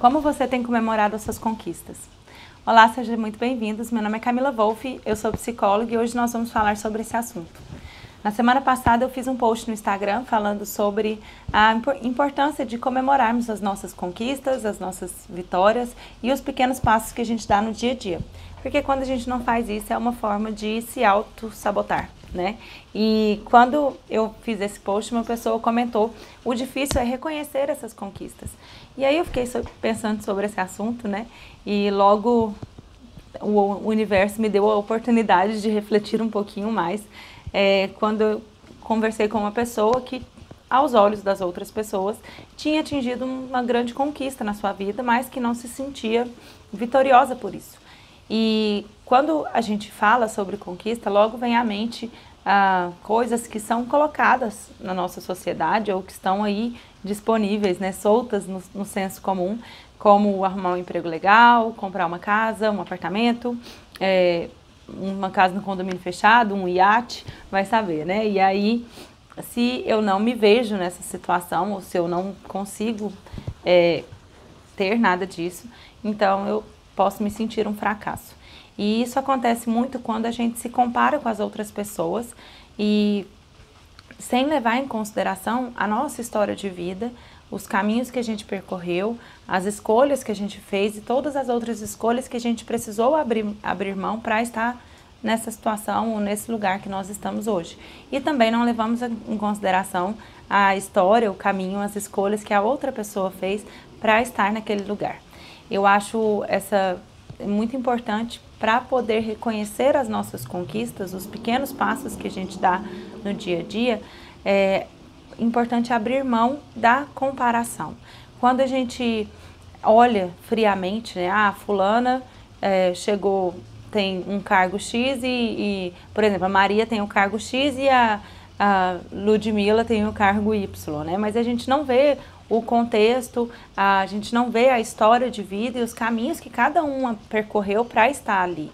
Como você tem comemorado as suas conquistas? Olá, sejam muito bem-vindos. Meu nome é Camila Wolff, eu sou psicóloga e hoje nós vamos falar sobre esse assunto. Na semana passada eu fiz um post no Instagram falando sobre a importância de comemorarmos as nossas conquistas, as nossas vitórias e os pequenos passos que a gente dá no dia a dia. Porque quando a gente não faz isso é uma forma de se auto-sabotar, né? E quando eu fiz esse post, uma pessoa comentou: o difícil é reconhecer essas conquistas. E aí eu fiquei pensando sobre esse assunto, né? E logo o universo me deu a oportunidade de refletir um pouquinho mais quando eu conversei com uma pessoa que, aos olhos das outras pessoas, tinha atingido uma grande conquista na sua vida, mas que não se sentia vitoriosa por isso. E quando a gente fala sobre conquista, logo vem à mente coisas que são colocadas na nossa sociedade ou que estão aí disponíveis, né, soltas no senso comum, como arrumar um emprego legal, comprar uma casa, um apartamento, uma casa no condomínio fechado, um iate, vai saber, né? E aí, se eu não me vejo nessa situação, ou se eu não consigo ter nada disso, então eu posso me sentir um fracasso. E isso acontece muito quando a gente se compara com as outras pessoas e sem levar em consideração a nossa história de vida, os caminhos que a gente percorreu, as escolhas que a gente fez e todas as outras escolhas que a gente precisou abrir mão para estar nessa situação ou nesse lugar que nós estamos hoje. E também não levamos em consideração a história, o caminho, as escolhas que a outra pessoa fez para estar naquele lugar. Eu acho muito importante para poder reconhecer as nossas conquistas, os pequenos passos que a gente dá no dia a dia, é importante abrir mão da comparação. Quando a gente olha friamente, né, fulana chegou, tem um cargo X por exemplo, a Maria tem o cargo X e a Ludmila tem o cargo Y, né? Mas a gente não vê o contexto, a gente não vê a história de vida e os caminhos que cada uma percorreu para estar ali.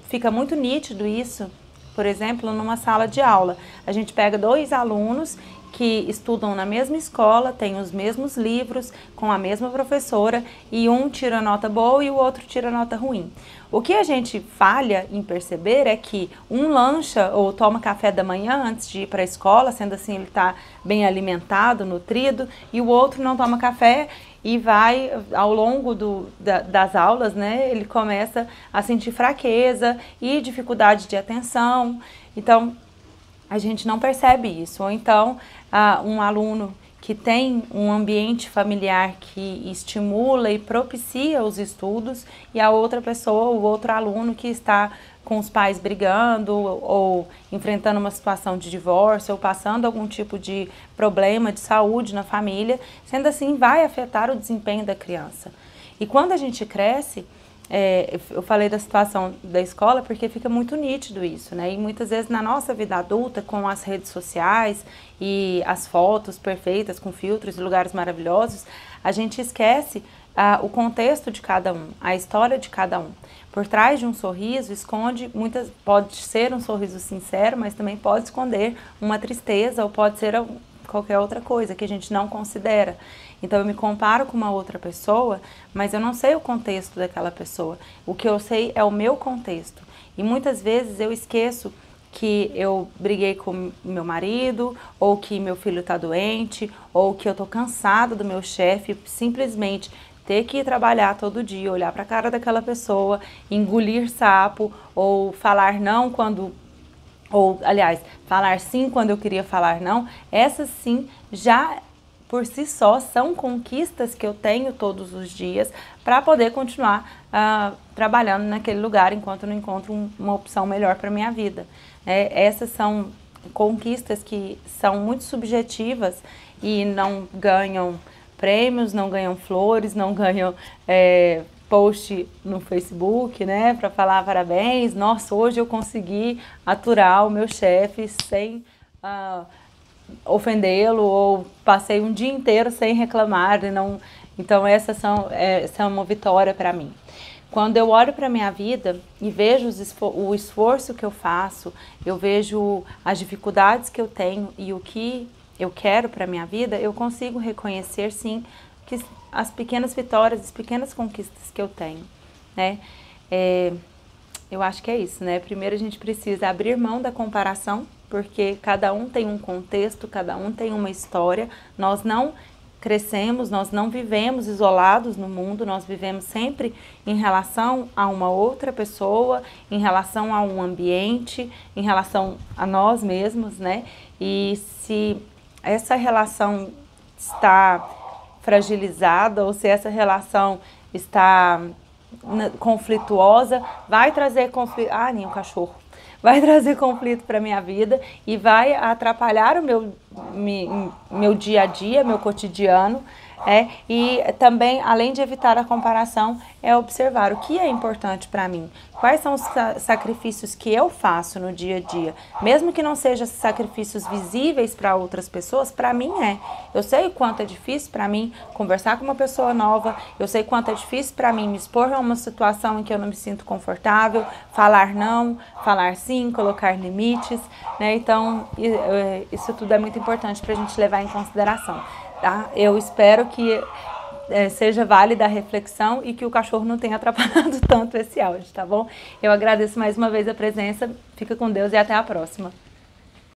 Fica muito nítido isso, por exemplo, numa sala de aula. A gente pega dois alunos que estudam na mesma escola, têm os mesmos livros, com a mesma professora, e um tira nota boa e o outro tira nota ruim. O que a gente falha em perceber é que um lancha ou toma café da manhã antes de ir para a escola, sendo assim ele está bem alimentado, nutrido, e o outro não toma café e vai, ao longo das aulas, né, ele começa a sentir fraqueza e dificuldade de atenção. Então, a gente não percebe isso. Ou então, um aluno que tem um ambiente familiar que estimula e propicia os estudos e a outra pessoa, o outro aluno que está com os pais brigando ou enfrentando uma situação de divórcio ou passando algum tipo de problema de saúde na família, sendo assim vai afetar o desempenho da criança. E quando a gente cresce, eu falei da situação da escola porque fica muito nítido isso, né? E muitas vezes na nossa vida adulta, com as redes sociais e as fotos perfeitas, com filtros e lugares maravilhosos, a gente esquece o contexto de cada um, a história de cada um. Por trás de um sorriso pode ser um sorriso sincero, mas também pode esconder uma tristeza ou pode ser qualquer outra coisa que a gente não considera. Então eu me comparo com uma outra pessoa, mas eu não sei o contexto daquela pessoa. O que eu sei é o meu contexto. E muitas vezes eu esqueço que eu briguei com meu marido, ou que meu filho está doente, ou que eu estou cansada do meu chefe, simplesmente ter que ir trabalhar todo dia, olhar para a cara daquela pessoa, engolir sapo, ou falar não quando... falar sim quando eu queria falar não. Essas sim já por si só são conquistas que eu tenho todos os dias para poder continuar trabalhando naquele lugar enquanto eu não encontro uma opção melhor para a minha vida. Essas são conquistas que são muito subjetivas e não ganham prêmios, não ganham flores, não ganham post no Facebook, né, para falar parabéns, nossa, hoje eu consegui aturar o meu chefe sem ofendê-lo, ou passei um dia inteiro sem reclamar. Então essa é uma vitória para mim. Quando eu olho para a minha vida e vejo o esforço que eu faço, eu vejo as dificuldades que eu tenho e o que eu quero para a minha vida, eu consigo reconhecer sim as pequenas vitórias, as pequenas conquistas que eu tenho, né? Eu acho que é isso, né? Primeiro a gente precisa abrir mão da comparação, porque cada um tem um contexto, cada um tem uma história. Nós não crescemos, nós não vivemos isolados no mundo, nós vivemos sempre em relação a uma outra pessoa, em relação a um ambiente, em relação a nós mesmos, né? E se essa relação está fragilizada ou se essa relação está conflituosa, vai trazer conflito. Ah, nem o cachorro. Vai trazer conflito para a minha vida e vai atrapalhar o meu dia a dia, meu cotidiano. E também, além de evitar a comparação, é observar o que é importante para mim. Quais são os sacrifícios que eu faço no dia a dia? Mesmo que não sejam sacrifícios visíveis para outras pessoas, para mim é. Eu sei o quanto é difícil para mim conversar com uma pessoa nova, eu sei o quanto é difícil para mim me expor a uma situação em que eu não me sinto confortável, falar não, falar sim, colocar limites, né? Então, isso tudo é muito importante para a gente levar em consideração. Tá? Eu espero que seja válida a reflexão e que o cachorro não tenha atrapalhado tanto esse áudio, tá bom? Eu agradeço mais uma vez a presença, fica com Deus e até a próxima.